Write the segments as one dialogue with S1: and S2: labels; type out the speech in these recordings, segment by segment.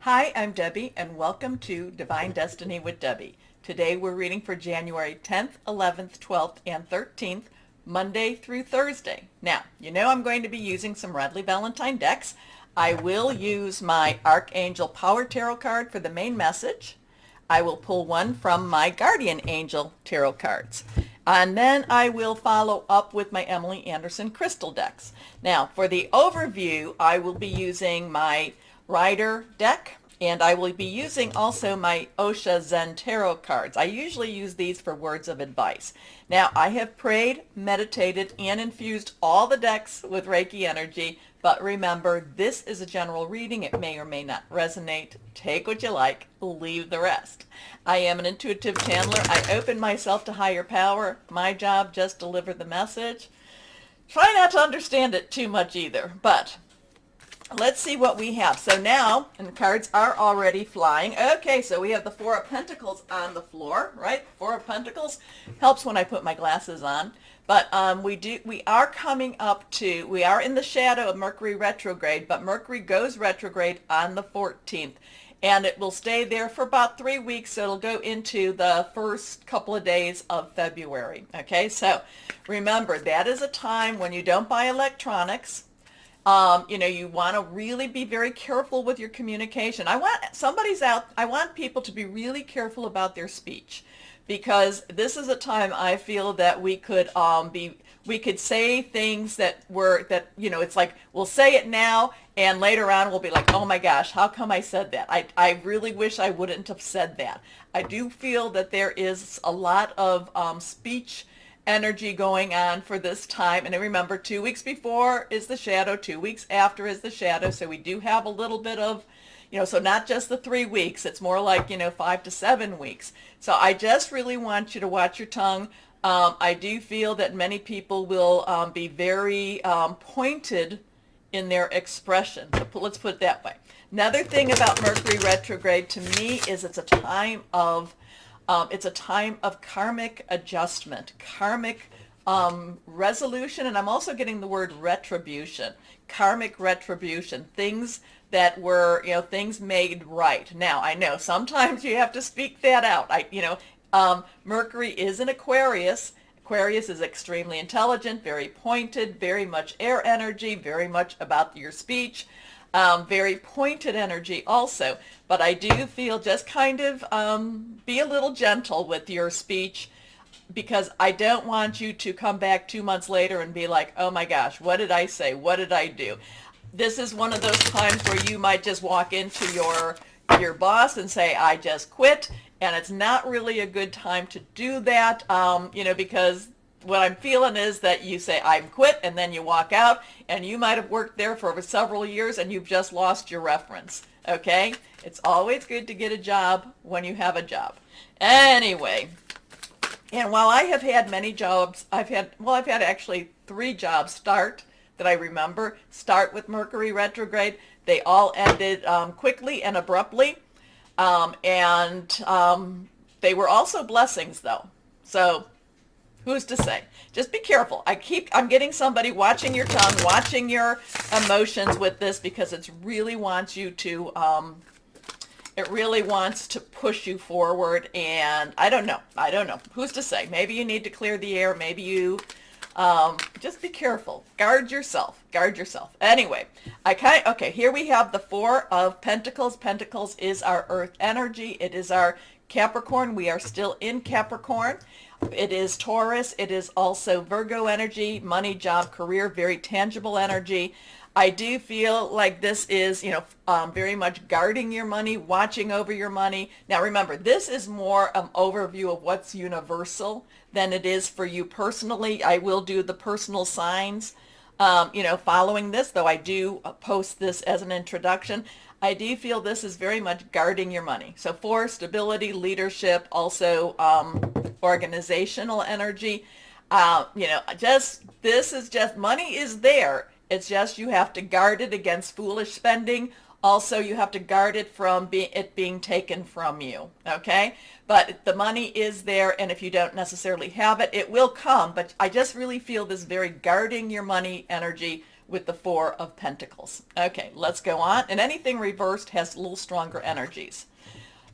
S1: Hi, I'm Debbie, and welcome to Divine Destiny with Debbie. Today we're reading for January 10th, 11th, 12th, and 13th, Monday through Thursday. Now, you know I'm going to be using some Radley Valentine decks. I will use my Archangel Power Tarot card for the main message. I will pull one from my Guardian Angel Tarot cards. And then I will follow up with my Emily Anderson crystal decks. Now, for the overview, I will be using my Ryder deck, and I will be using also my Osha Zen Tarot cards. I usually use these for words of advice. Now, I have prayed, meditated, and infused all the decks with Reiki energy, but remember, this is a general reading. It may or may not resonate. Take what you like, leave the rest. I am an intuitive channeler. I open myself to higher power. My job, just deliver the message. Try not to understand it too much either, but let's see what we have. So now, and the cards are already flying. Okay, so we have the Four of Pentacles on the floor, right? Four of Pentacles helps when I put my glasses on. But we are coming up to, we are in the shadow of Mercury retrograde, but Mercury goes retrograde on the 14th. And it will stay there for about 3 weeks. So it'll go into the first couple of days of February. Okay, so remember, that is a time when you don't buy electronics. You want to really be very careful with your communication. I want people to be really careful about their speech, because this is a time I feel that we could say things it's like we'll say it now and later on we'll be like, oh my gosh, how come I said that? I really wish I wouldn't have said that. I do feel that there is a lot of speech energy going on for this time. And remember, 2 weeks before is the shadow, 2 weeks after is the shadow. So we do have a little bit of, so not just the 3 weeks, it's more like, 5 to 7 weeks. So I just really want you to watch your tongue. I do feel that many people will be very pointed in their expression. So let's put it that way. Another thing about Mercury retrograde to me is it's a time of karmic adjustment, karmic resolution, and I'm also getting the word retribution, karmic retribution, things that were, things made right. Now, I know sometimes you have to speak that out. Mercury is in Aquarius. Aquarius is extremely intelligent, very pointed, very much air energy, very much about your speech. Very pointed energy also, but I do feel just kind of be a little gentle with your speech, because I don't want you to come back 2 months later and be like, oh my gosh, what did I say? What did I do? This is one of those times where you might just walk into your boss and say, I just quit, and it's not really a good time to do that, because what I'm feeling is that you say, I'm quit, and then you walk out, and you might have worked there for several years, and you've just lost your reference, okay? It's always good to get a job when you have a job. Anyway, and while I have had many jobs, I've had actually 3 jobs start that I remember, start with Mercury retrograde. They all ended quickly and abruptly, and they were also blessings, though. So who's to say? Just be careful. I'm getting somebody watching your tongue, watching your emotions with this, because it really wants to push you forward. And I don't know. Who's to say? Maybe you need to clear the air. Maybe you, just be careful. Guard yourself. Anyway, okay, here we have the Four of Pentacles. Pentacles is our earth energy. It is our Capricorn. We are still in Capricorn. It is Taurus. It is also Virgo energy, money, job, career, very tangible energy. I do feel like this is, very much guarding your money, watching over your money. Now remember, this is more an overview of what's universal than it is for you personally. I will do the personal signs, following this, though I do post this as an introduction. I do feel this is very much guarding your money. So for stability, leadership, also organizational energy, this is just, money is there. It's just you have to guard it against foolish spending. Also, you have to guard it from it being taken from you, okay? But the money is there, and if you don't necessarily have it, it will come. But I just really feel this very guarding your money energy with the Four of Pentacles. Okay, let's go on. And anything reversed has a little stronger energies.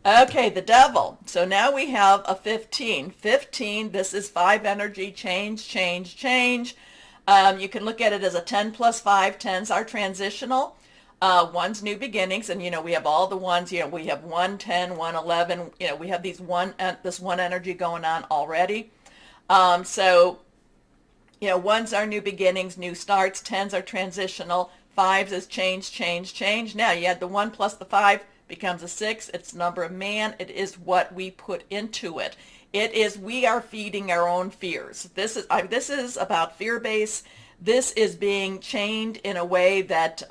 S1: Okay, the Devil. So now we have a 15. 15, this is 5 energy, change, change, change. You can look at it as a 10 plus 5. 10s are transitional. One's new beginnings, and we have all the ones, we have 1, 10, 1, 11, we have this one energy going on already. So ones are new beginnings, new starts, 10s are transitional, 5s is change, change, change. Now you add the 1 plus the 5 becomes a 6. It's the number of man. It is what we put into it. It is, we are feeding our own fears. This is about fear base. This is being chained in a way that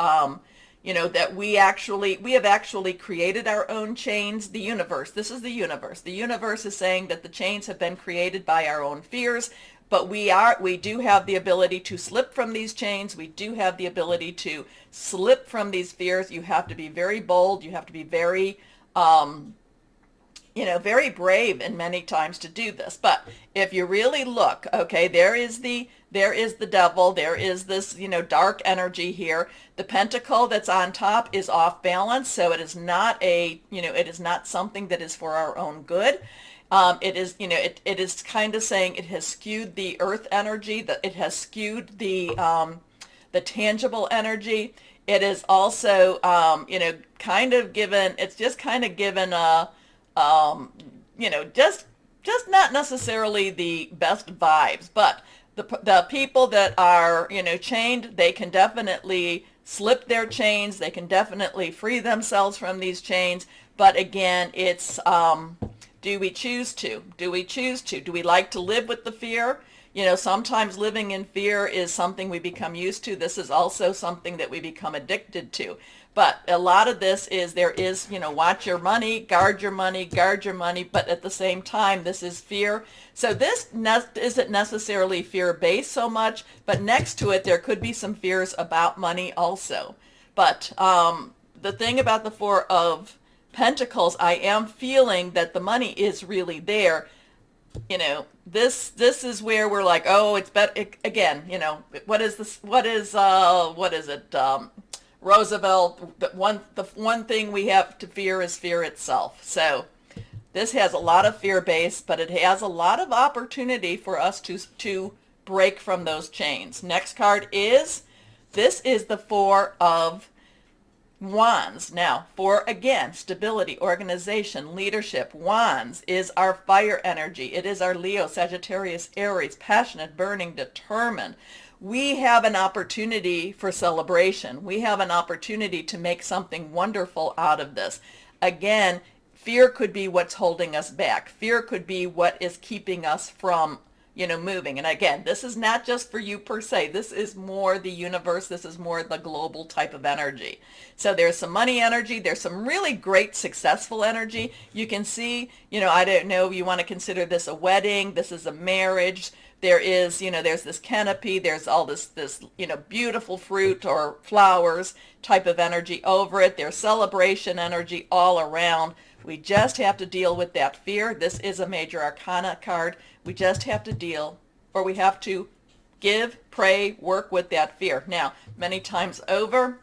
S1: that we have actually created our own chains. The universe, this is the universe. The universe is saying that the chains have been created by our own fears, but we do have the ability to slip from these chains. We do have the ability to slip from these fears. You have to be very bold. You have to be very, very brave in many times to do this. But if you really look, okay, there is the Devil. There is this, dark energy here. The Pentacle that's on top is off balance, so it is not it is not something that is for our own good. It is, it is kind of saying it has skewed the earth energy, that it has skewed the tangible energy. It is also, kind of given, it's just kind of given a, just not necessarily the best vibes, but the people that are, chained, they can definitely slip their chains. They can definitely free themselves from these chains. But again, it's, do we choose to? Do we choose to? Do we like to live with the fear? Sometimes living in fear is something we become used to. This is also something that we become addicted to. But a lot of this is, watch your money, guard your money, but at the same time, this is fear. So this isn't necessarily fear-based so much, but next to it, there could be some fears about money also. But the thing about the Four of Pentacles, I am feeling that the money is really there. This is where we're like, oh, it's better again. What is this? What is it? Roosevelt. The one thing we have to fear is fear itself. So this has a lot of fear base, but it has a lot of opportunity for us to break from those chains. Next card is, this is the Four of Wands. Now, for, again, stability, organization, leadership. Wands is our fire energy. It is our Leo, Sagittarius, Aries, passionate, burning, determined. We have an opportunity for celebration. We have an opportunity to make something wonderful out of this. Again, fear could be what's holding us back. Fear could be what is keeping us from moving. And again, this is not just for you per se. This is more the universe. This is more the global type of energy. So there's some money energy. There's some really great successful energy. You can see, I don't know, you want to consider this a wedding. This is a marriage. There is, there's this canopy. There's all this, beautiful fruit or flowers type of energy over it. There's celebration energy all around. We just have to deal with that fear. This is a major arcana card. We just have to deal, or we have to give, pray, work with that fear. Now, many times over,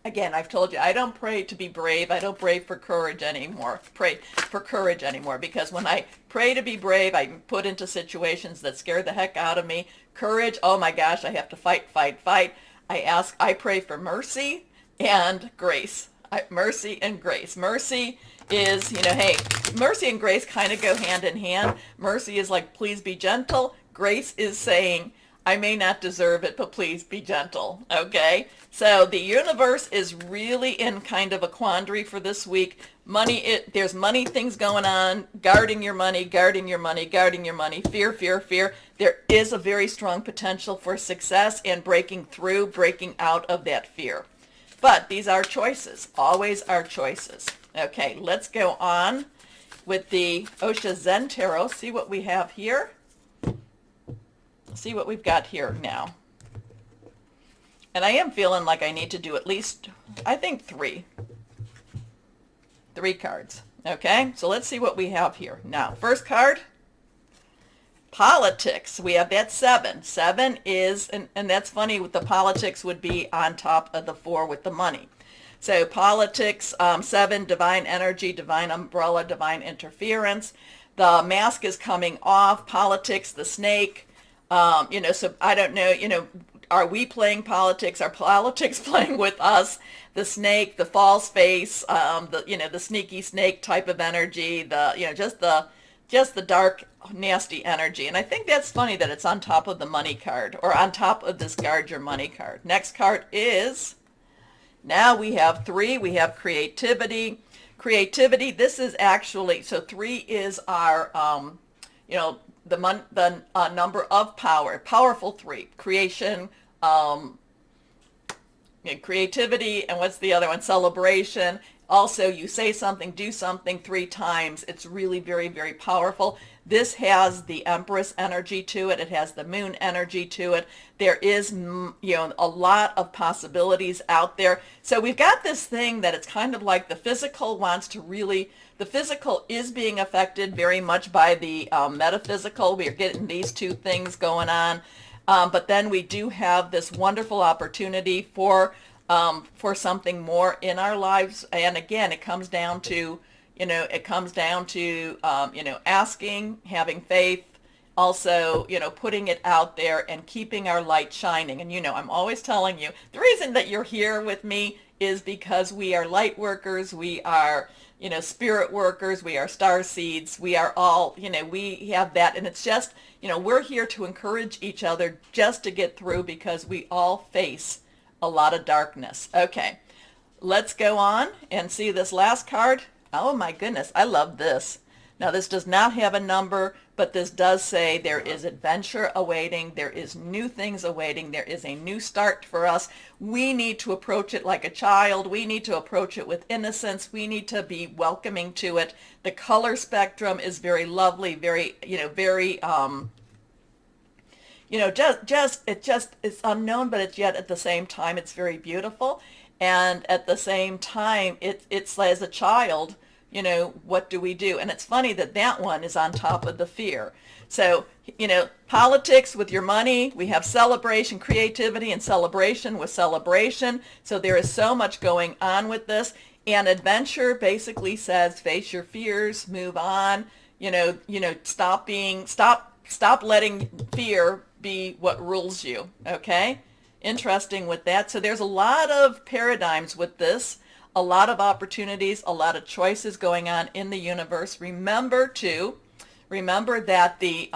S1: again, I've told you, I don't pray to be brave. I don't pray for courage anymore. Because when I pray to be brave, I'm put into situations that scare the heck out of me. Courage, oh my gosh, I have to fight. I pray for mercy and grace. Mercy and grace. Mercy is, hey, mercy and grace kind of go hand in hand. Mercy is like, please be gentle. Grace is saying, I may not deserve it, but please be gentle. Okay? So the universe is really in kind of a quandary for this week. There's money things going on, guarding your money. Fear. There is a very strong potential for success and breaking out of that fear. But these are choices, always are choices. Okay, let's go on with the Osha Zen Tarot. See what we have here. See what we've got here now. And I am feeling like I need to do at least, I think, three cards. Okay, so let's see what we have here. Now, first card, Politics, we have that 7. 7 is, and that's funny, with the politics would be on top of the 4 with the money. So politics, 7, divine energy, divine umbrella, divine interference. The mask is coming off. Politics, the snake. So I don't know, are we playing politics? Are politics playing with us? The snake, the false face, the sneaky snake type of energy, just the dark, nasty energy. And I think that's funny that it's on top of the money card, or on top of this guard your money card. Next card is, now we have 3. We have creativity. Creativity, this is actually, so 3 is our, the number of power, powerful 3. Creation, creativity, and what's the other one? Celebration. Also, you say something, do something 3 times. It's really very, very powerful. This has the Empress energy to it. It has the Moon energy to it. There is, a lot of possibilities out there. So we've got this thing that it's kind of like the physical wants to really, the physical is being affected very much by the metaphysical. We're getting these 2 things going on. But then we do have this wonderful opportunity for something more in our lives. And again, it comes down to, asking, having faith, also, putting it out there and keeping our light shining. And, I'm always telling you, the reason that you're here with me is because we are light workers. We are, spirit workers. We are star seeds. We are all, we have that. And it's just, we're here to encourage each other just to get through, because we all face a lot of darkness. Okay, let's go on and see this last card. Oh my goodness, I love this. Now this does not have a number, but this does say there is adventure awaiting. There is new things awaiting. There is a new start for us. We need to approach it like a child. We need to approach it with innocence. We need to be welcoming to it. The color spectrum is very lovely, very, very, it's unknown, but it's yet at the same time, it's very beautiful. And at the same time, it's as a child, what do we do? And it's funny that that one is on top of the fear. So, politics with your money, we have celebration, creativity, and celebration with celebration. So there is so much going on with this. And adventure basically says face your fears, move on, stop letting fear be what rules you. Okay? Interesting with that. So there's a lot of paradigms with this, a lot of opportunities, a lot of choices going on in the universe. Remember that the,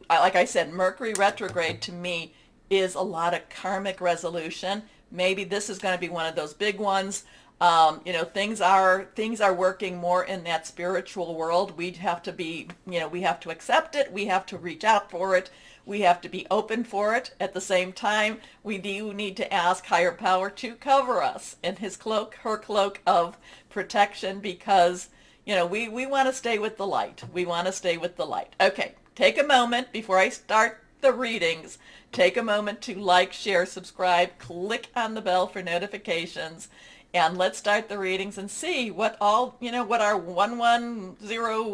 S1: like I said, Mercury retrograde to me is a lot of karmic resolution. Maybe this is going to be one of those big ones. Things are working more in that spiritual world. We have to be, we have to accept it. We have to reach out for it. We have to be open for it. At the same time, we do need to ask higher power to cover us in his cloak, her cloak of protection, because, we want to stay with the light. We want to stay with the light. Okay, take a moment before I start the readings. Take a moment to like, share, subscribe, click on the bell for notifications. And let's start the readings and see what all, what our 110,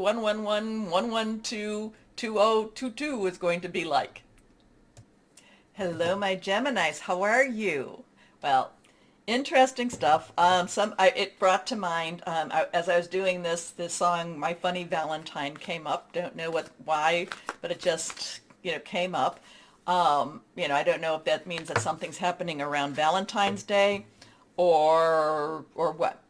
S1: 111, 112, 2022 is going to be like. Hello, my Geminis. How are you? Well, interesting stuff. It brought to mind, as I was doing this song, My Funny Valentine came up. Don't know why, but it just, came up. I don't know if that means that something's happening around Valentine's Day, or what.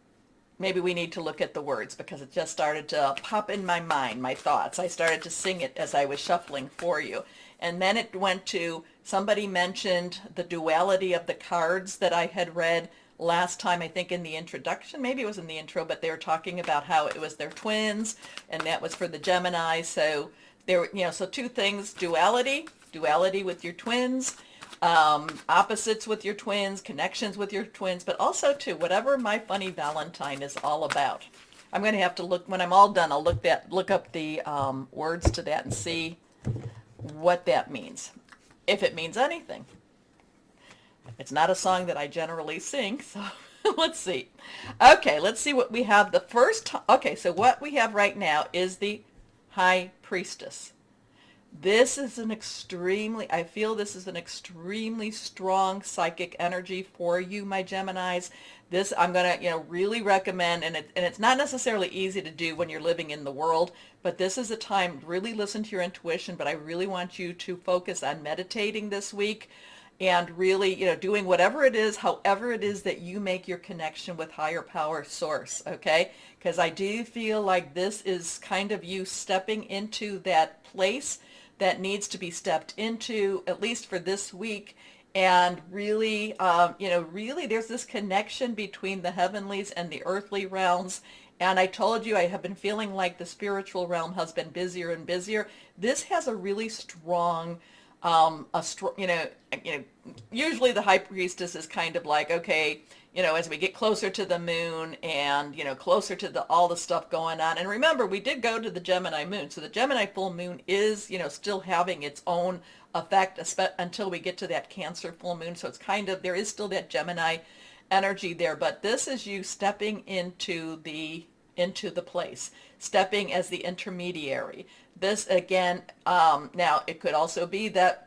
S1: Maybe we need to look at the words, because it just started to pop in my mind, my thoughts. I started to sing it as I was shuffling for you. And then it went to, somebody mentioned the duality of the cards that I had read last time, I think in the introduction. Maybe it was in the intro, but they were talking about how it was their twins, and that was for the Gemini. So there were, so 2 things: duality with your twins, opposites with your twins, connections with your twins, but also too, whatever My Funny Valentine is all about. I'm going to have to look, when I'm all done, I'll look up the words to that and see what that means, if it means anything. It's not a song that I generally sing, so let's see. Okay, let's see what we have. Okay, so what we have right now is the High Priestess. This is an extremely, I feel this is an extremely strong psychic energy for you, my Geminis. This I'm going to, really recommend, and it's not necessarily easy to do when you're living in the world, but this is a time to really listen to your intuition, but I really want you to focus on meditating this week and really, doing whatever it is, however it is that you make your connection with higher power source, okay? Because I do feel like this is kind of you stepping into that place that needs to be stepped into, at least for this week. And really, really there's this connection between the heavenlies and the earthly realms. And I told you I have been feeling like the spiritual realm has been busier and busier. This has a really strong, usually the high priestess is kind of like, okay, as we get closer to the moon and, closer to all the stuff going on. And remember, we did go to the Gemini moon. So the Gemini full moon is, still having its own effect until we get to that Cancer full moon. So it's kind of, there is still that Gemini energy there. But this is you stepping into the place, stepping as the intermediary. This again, now it could also be that,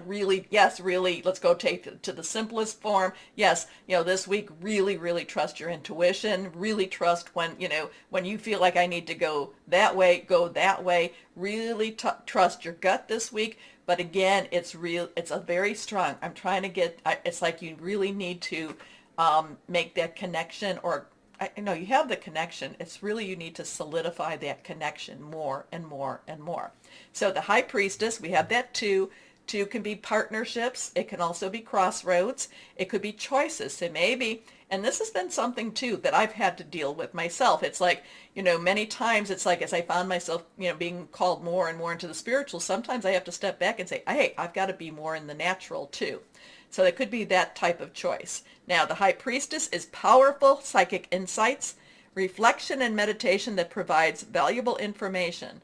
S1: really, yes, really, let's go take it to the simplest form. Yes, this week, really, really trust your intuition. Really trust when you feel like I need to go that way, go that way. Really trust your gut this week. But again, it's a very strong, I'm trying to get, it's like you really need to make that connection, or I know you have the connection. It's really you need to solidify that connection more and more and more. So the high priestess, we have that too. Two can be partnerships. It can also be crossroads. It could be choices. So maybe, and this has been something too that I've had to deal with myself. It's like, many times it's like as I found myself, being called more and more into the spiritual, sometimes I have to step back and say, hey, I've got to be more in the natural too. So it could be that type of choice. Now, the high priestess is powerful psychic insights, reflection and meditation that provides valuable information.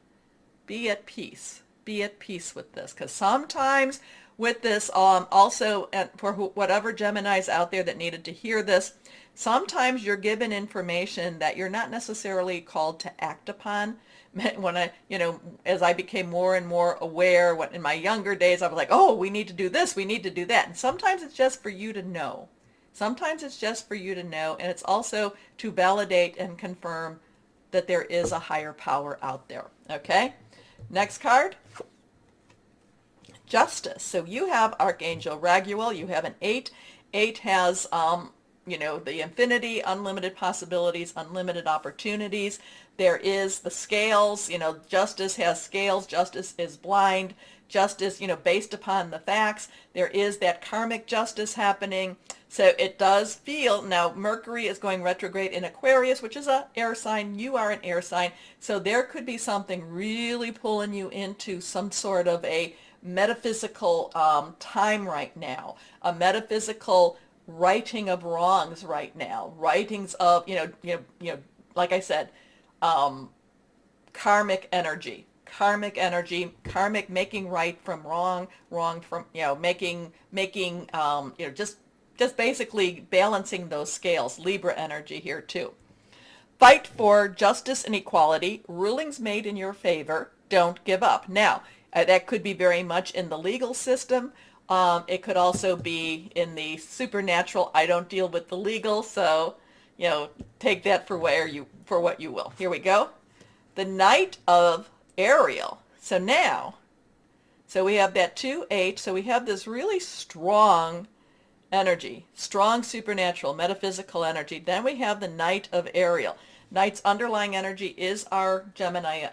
S1: Be at peace. Be at peace with this, because sometimes with this, also, and for whatever Geminis out there that needed to hear this, sometimes you're given information that you're not necessarily called to act upon. When as I became more and more aware, in my younger days, I was like, oh, we need to do this, we need to do that. And sometimes it's just for you to know. Sometimes it's just for you to know, and it's also to validate and confirm that there is a higher power out there, okay? Next card, Justice. So you have Archangel Raguel. You have an 8. 8 has, the infinity, unlimited possibilities, unlimited opportunities. There is the scales. Justice has scales. Justice is blind. Justice, based upon the facts. There is that karmic justice happening. So it does feel, now Mercury is going retrograde in Aquarius, which is an air sign. You are an air sign. So there could be something really pulling you into some sort of a metaphysical time right now, a metaphysical righting of wrongs right now, writings of, like I said, karmic energy, karmic making right from wrong, wrong from, making, just basically balancing those scales. Libra energy here too. Fight for justice and equality. Rulings made in your favor. Don't give up. Now, that could be very much in the legal system. It could also be in the supernatural. I don't deal with the legal, so, take that for what you will. Here we go. The Knight of Ariel. So now, we have that 2-8. So we have this really strong energy, strong supernatural, metaphysical energy. Then we have the Knight of Ariel. Knight's underlying energy is our Gemini,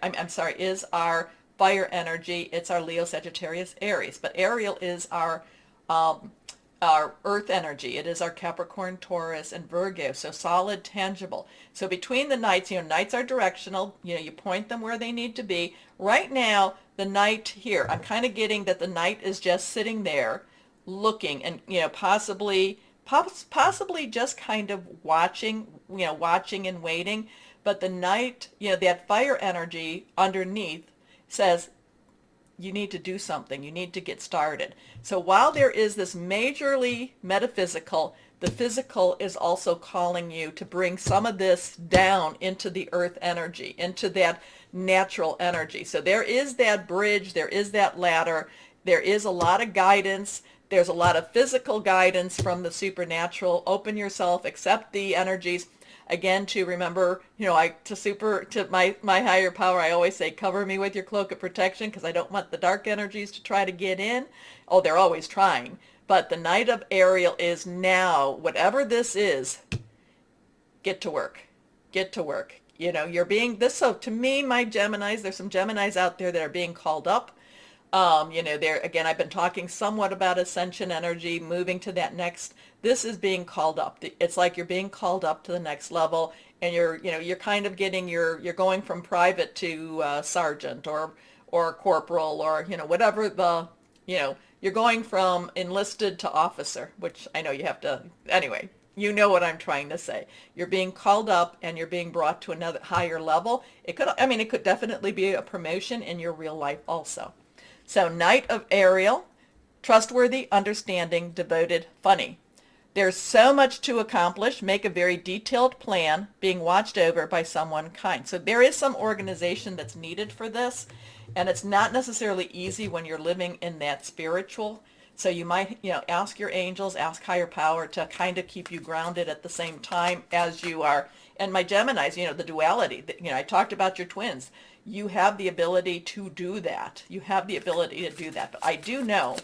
S1: is our fire energy. It's our Leo, Sagittarius, Aries. But Ariel is our earth energy. It is our Capricorn, Taurus, and Virgo. So solid, tangible. So between the Knights, Knights are directional. You point them where they need to be. Right now, the Knight here, I'm kind of getting that the Knight is just sitting there looking and, possibly just kind of watching and waiting. But the Knight, that fire energy underneath says, you need to do something. You need to get started. So while there is this majorly metaphysical, the physical is also calling you to bring some of this down into the earth energy, into that natural energy. So there is that bridge, there is that ladder, there is a lot of guidance, there's a lot of physical guidance from the supernatural. Open yourself, accept the energies. Again, to remember, to my higher power, I always say, cover me with your cloak of protection, because I don't want the dark energies to try to get in. Oh, they're always trying. But the night of Ariel is now. Whatever this is, get to work. Get to work. You're being this. So to me, my Geminis, there's some Geminis out there that are being called up. Again, I've been talking somewhat about ascension energy, moving to that next. This is being called up. It's like you're being called up to the next level, and you're kind of getting you're going from private to sergeant or corporal, or whatever you're going from enlisted to officer, which I know you have to anyway. You know what I'm trying to say. You're being called up and you're being brought to another higher level. It could definitely be a promotion in your real life also. So Night of Ariel, trustworthy, understanding, devoted, funny. There's so much to accomplish. Make a very detailed plan, being watched over by someone kind. So there is some organization that's needed for this, and it's not necessarily easy when you're living in that spiritual. So you might, ask your angels, ask higher power to kind of keep you grounded at the same time as you are. And my Geminis, the duality, I talked about your twins. You have the ability to do that. You have the ability to do that. But I do know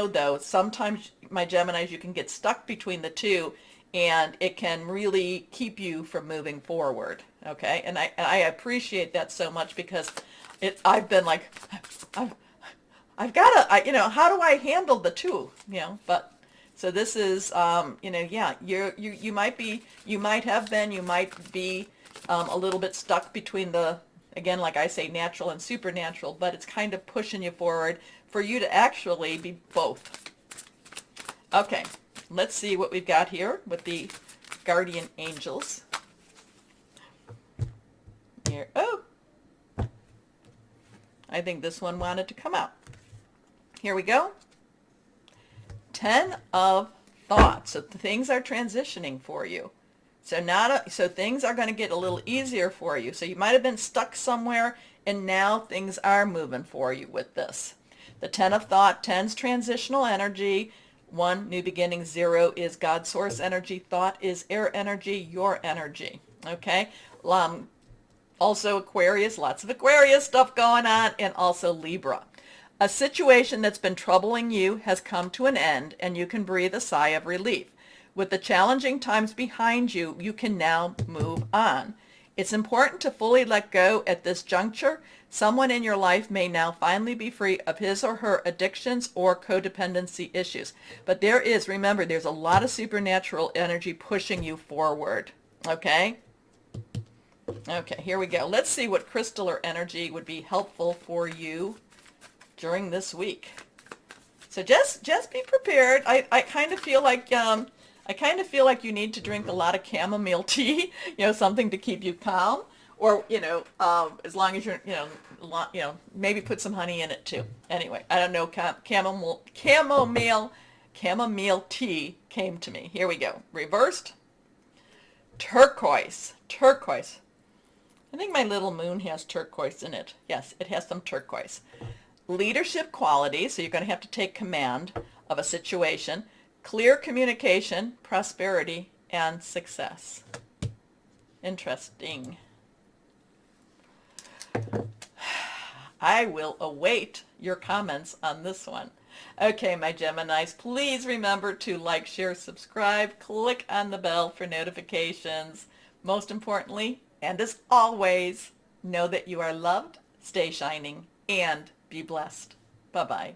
S1: though, sometimes my Geminis, you can get stuck between the two, and it can really keep you from moving forward. Okay. And I appreciate that so much, because I've been like, I've got to, how do I handle the two, but so this is, yeah, you might be a little bit stuck between the, again, like I say, natural and supernatural, but it's kind of pushing you forward for you to actually be both. Okay, let's see what we've got here with the guardian angels. Here, oh, I think this one wanted to come out. Here we go. 10 of thoughts. So things are transitioning for you. So things are going to get a little easier for you. So you might have been stuck somewhere, and now things are moving for you with this. The 10 of thought, 10's transitional energy. 1, new beginning. 0 is God source energy. Thought is air energy, your energy. Okay. Also Aquarius, lots of Aquarius stuff going on, and also Libra. A situation that's been troubling you has come to an end, and you can breathe a sigh of relief. With the challenging times behind you, you can now move on. It's important to fully let go at this juncture. Someone in your life may now finally be free of his or her addictions or codependency issues. But remember, there's a lot of supernatural energy pushing you forward. Okay? Okay, here we go. Let's see what crystal or energy would be helpful for you during this week. So just be prepared. I kind of feel like you need to drink a lot of chamomile tea, something to keep you calm, or as long as you're maybe put some honey in it too. Anyway, I don't know, chamomile tea came to me. Here we go. Reversed. Turquoise. I think my little moon has turquoise in it. Yes, it has some turquoise. Leadership qualities, so you're going to have to take command of a situation. Clear communication, prosperity, and success. Interesting. I will await your comments on this one. Okay, my Geminis, please remember to like, share, subscribe, click on the bell for notifications. Most importantly, and as always, know that you are loved, stay shining, and be blessed. Bye-bye.